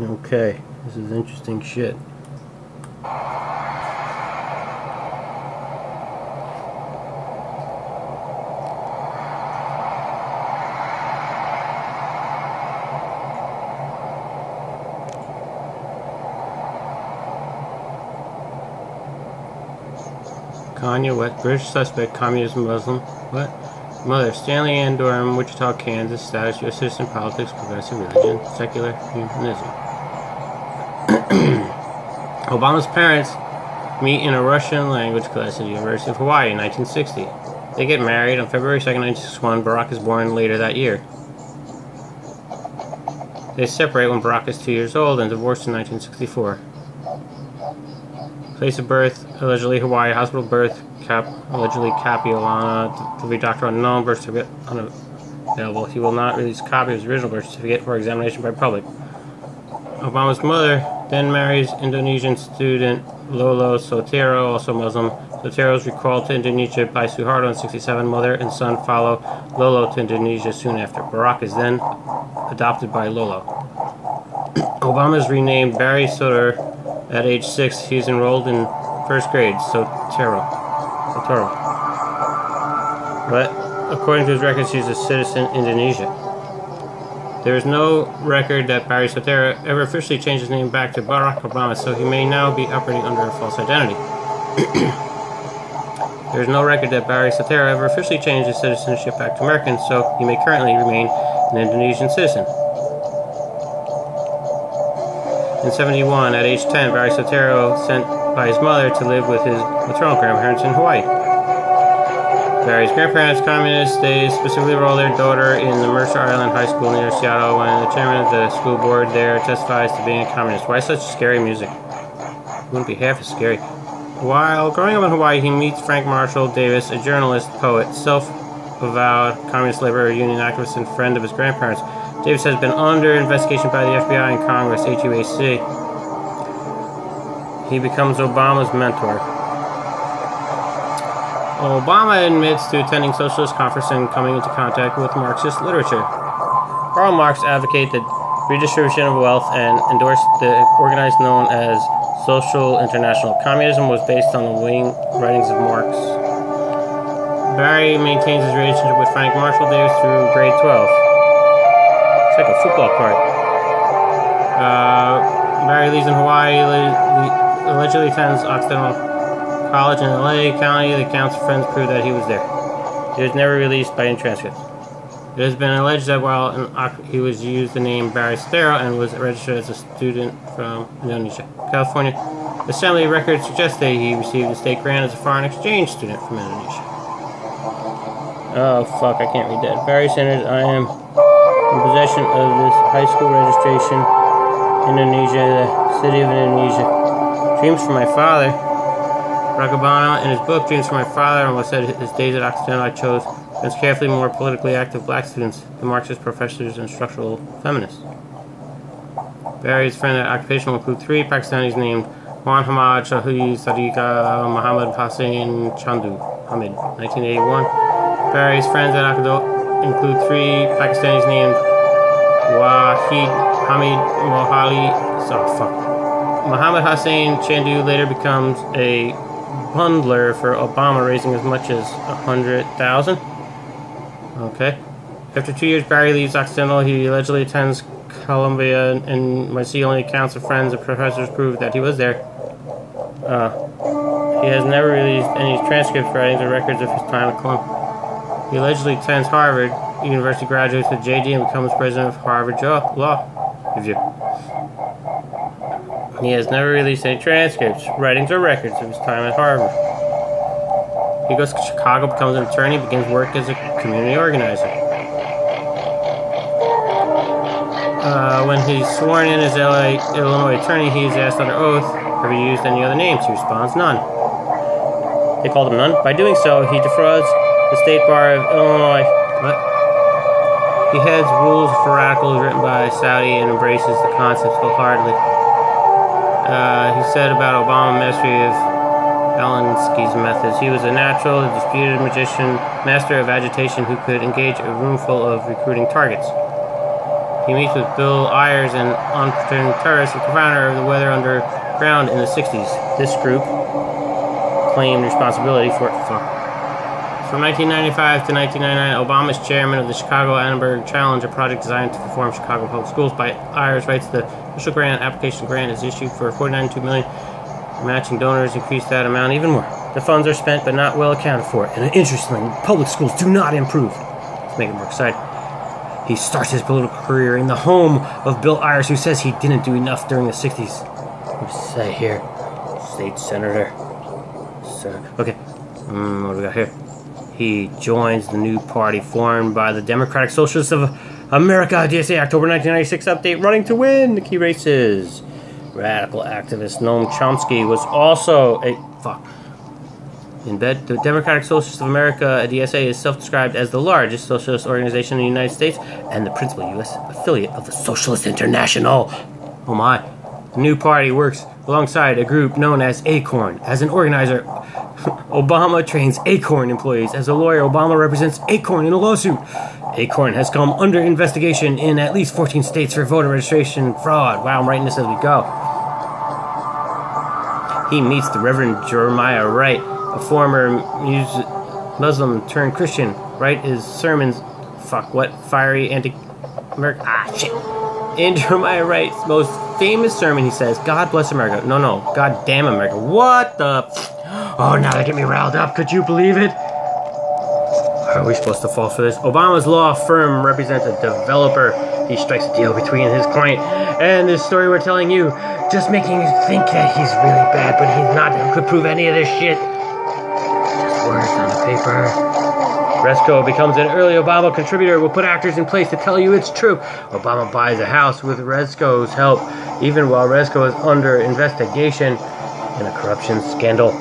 Okay, this is interesting shit. Kanye West, British suspect, communism, Muslim. What? Mother, Stanley Ann Durham, Wichita, Kansas. Status, U.S. citizen, politics, progressive religion, secular humanism. Obama's parents meet in a Russian language class at the University of Hawaii in 1960. They get married on February 2nd, 1961. Barack is born later that year. They separate when Barack is 2 years old and divorced in 1964. Place of birth, allegedly Hawaii. Hospital birth, allegedly Capilana. Delivery doctor unknown. Birth certificate unavailable. He will not release a copy of his original birth certificate for examination by public. Obama's mother then marries Indonesian student Lolo Sotero, also Muslim. Sotero is recalled to Indonesia by Suharto in 1967. Mother and son follow Lolo to Indonesia soon after. Barack is then adopted by Lolo. Obama is renamed Barry Soter at age 6. He is enrolled in first grade. Sotero. But according to his records, he's a citizen of Indonesia. There is no record that Barry Soetoro ever officially changed his name back to Barack Obama, so he may now be operating under a false identity. There is no record that Barry Soetoro ever officially changed his citizenship back to American, so he may currently remain an Indonesian citizen. In 1971, at age 10, Barry Soetoro sent by his mother to live with his maternal grandparents in Hawaii. Barry's grandparents, communists, they specifically enrolled their daughter in the Mercer Island High School near Seattle when the chairman of the school board there testifies to being a communist. Why such scary music? It wouldn't be half as scary. While growing up in Hawaii, he meets Frank Marshall Davis, a journalist, poet, self-avowed communist labor union activist, and friend of his grandparents. Davis has been under investigation by the FBI and Congress, HUAC. He becomes Obama's mentor. Obama admits to attending socialist conference and coming into contact with Marxist literature. Karl Marx advocated the redistribution of wealth and endorsed the organization known as Social International. Communism was based on the writings of Marx. Barry maintains his relationship with Frank Marshall Davis through grade 12. It's like a football card. Barry leaves in Hawaii, allegedly attends Occidental College in LA County. The accounts of friends prove that he was there. It was never released by any transcripts. It has been alleged that while he was used the name Barry Soetoro and was registered as a student from Indonesia. California Assembly records suggest that he received a state grant as a foreign exchange student from Indonesia. Oh fuck, I can't read that. Barry Sanders, I am in possession of this high school registration, Indonesia, the city of Indonesia. Dreams from my father. Barack Obama, in his book, Dreams from My Father, and what said his days at Occidental, I chose against carefully more politically active black students, the Marxist professors, and structural feminists. Barry's friend at occupation will include 3 Pakistanis named Juan Hamad, Shahi Sadiqa, Muhammad Hussain Chandu Hamid, 1981. Barry's friends at Occidental include 3 Pakistanis named Wahid Hamid Mohali. Muhammad Hussain Chandu later becomes a bundler for Obama, raising as much as 100,000. Okay. After 2 years, Barry leaves Occidental. He allegedly attends Columbia, and my only accounts of friends and professors prove that he was there. He has never released any transcripts, writings, or records of his time at Columbia. He allegedly attends Harvard University, graduates with JD, and becomes president of Harvard Law Review. He has never released any transcripts, writings, or records of his time at Harvard. He goes to Chicago, becomes an attorney, begins work as a community organizer. When he's sworn in as Illinois attorney, he is asked under oath, have you used any other names? He responds, none. They called him none. By doing so, he defrauds the State Bar of Illinois. What? He heads Rules for Radicals written by Saudi and embraces the concepts wholeheartedly. He said about Obama mastery of Alinsky's methods. He was a natural, a disputed magician, master of agitation who could engage a room full of recruiting targets. He meets with Bill Ayers, an unpretending terrorist, the founder of the Weather Underground in the 60s. This group claimed responsibility for it. From 1995 to 1999, Obama is chairman of the Chicago-Annenberg Challenge, a project designed to reform Chicago public schools. By Ayers writes, the official grant application grant is issued for $49.2 million. Matching donors increase that amount even more. The funds are spent but not well accounted for. And interestingly, public schools do not improve. Let's make it more exciting. He starts his political career in the home of Bill Ayers, who says he didn't do enough during the 60s. What does it say here? State senator. Okay. What do we got here? He joins the new party formed by the Democratic Socialists of America, DSA, October 1996 update, running to win the key races. Radical activist Noam Chomsky was also in bed. The Democratic Socialists of America, DSA, is self-described as the largest socialist organization in the United States and the principal U.S. affiliate of the Socialist International. Oh my. The new party works alongside a group known as Acorn. As an organizer, Obama trains Acorn employees. As a lawyer, Obama represents Acorn in a lawsuit. Acorn has come under investigation in at least 14 states for voter registration fraud. Wow, I'm writing this as we go. He meets the Reverend Jeremiah Wright, a former Muslim turned Christian. Wright is sermons, fiery anti-American, shit. In Jeremiah Wright's most famous sermon, he says, God bless America. No, God damn America. What the... Oh, now they get me riled up. Could you believe it? Are we supposed to fall for this? Obama's law firm represents a developer. He strikes a deal between his client and this story we're telling you, just making you think that he's really bad, but he's not. Who could prove any of this shit? Just words on the paper. Resco becomes an early Obama contributor. We'll put actors in place to tell you it's true. Obama buys a house with Resco's help, even while Resco is under investigation in a corruption scandal.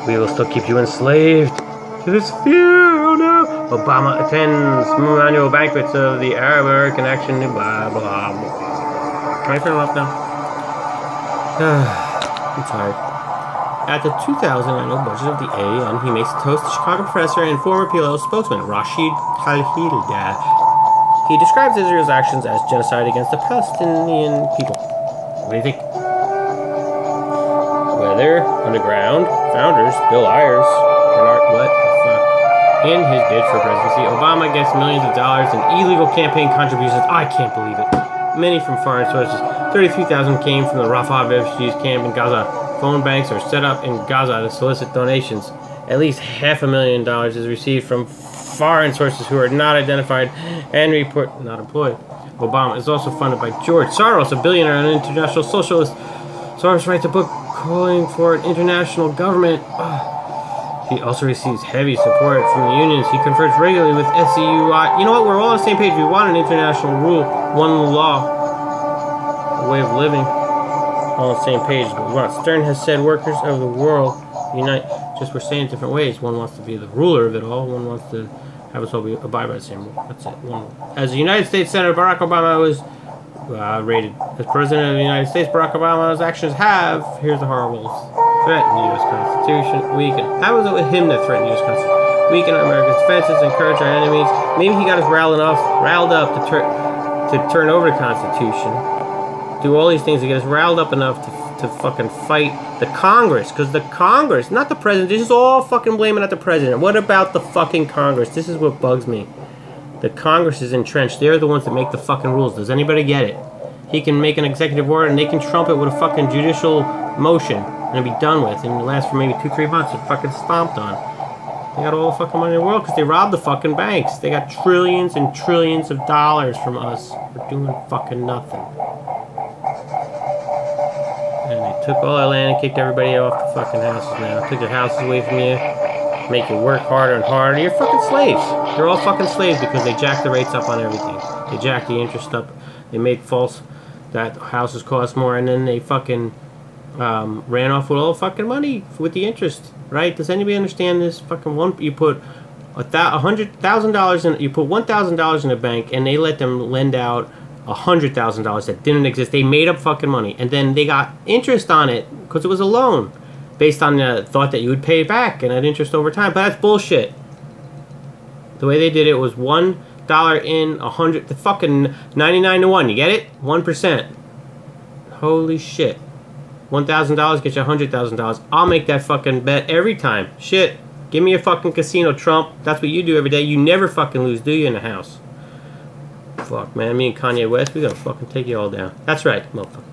We will still keep you enslaved to this fear. Oh no! Obama attends annual banquets of the Arab American Action. Blah blah blah. Can I turn it off now? I'm tired. At the 2000 annual budget of the AN, he makes a toast to Chicago professor and former PLO spokesman Rashid Khalilzad. He describes Israel's actions as genocide against the Palestinian people. What do you think? Weather Underground founders Bill Ayers in his bid for presidency, Obama gets millions of dollars in illegal campaign contributions. I can't believe it. Many from foreign sources. 33,000 came from the Rafah refugees camp in Gaza. Phone banks are set up in Gaza to solicit donations. At least $500,000 is received from foreign sources who are not identified and report not employed. Obama is also funded by George Soros, a billionaire and international socialist. Soros writes a book calling for an international government. He also receives heavy support from the unions. He confers regularly with SCUI. You know what? We're all on the same page. We want an international rule, one law, a way of living. All on the same page. But we want. Stern has said workers of the world unite. Just we're saying it different ways. One wants to be the ruler of it all. One wants to have us all abide by the same rule. That's it. As the United States Senator, Barack Obama was rated as President of the United States. Barack Obama's actions have, here's the horribles, threaten the U.S. Constitution, weaken. How was it with him that threatened the U.S. Constitution? Weaken America's defenses, encourage our enemies. Maybe he got us riled up to turn over the Constitution. Do all these things to get us riled up enough to fucking fight the Congress. Because the Congress, not the President, this is all fucking blaming at the President. What about the fucking Congress? This is what bugs me. The Congress is entrenched. They're the ones that make the fucking rules. Does anybody get it? He can make an executive order and they can trump it with a fucking judicial motion and it'll be done with. And it'll last for maybe 2-3 months. It's fucking stomped on. They got all the fucking money in the world because they robbed the fucking banks. They got trillions and trillions of dollars from us for doing fucking nothing. And they took all our land and kicked everybody off the fucking houses now. Took their houses away from you. Make you work harder and harder. You're fucking slaves. They're all fucking slaves because they jacked the rates up on everything. They jacked the interest up. They made false that houses cost more, and then they fucking ran off with all fucking money with the interest. Right? Does anybody understand this? Fucking one, you put $100,000 in, you put $1,000 in a bank, and they let them lend out $100,000 that didn't exist. They made up fucking money, and then they got interest on it because it was a loan. Based on the thought that you would pay it back and at interest over time. But that's bullshit. The way they did it was $1 dollar in 100, the fucking 99 to 1. You get it? 1%. Holy shit. $1,000 gets you $100,000. I'll make that fucking bet every time. Shit. Give me a fucking casino, Trump. That's what you do every day. You never fucking lose, do you, in the house? Fuck, man. Me and Kanye West, we gonna fucking take you all down. That's right, motherfucker.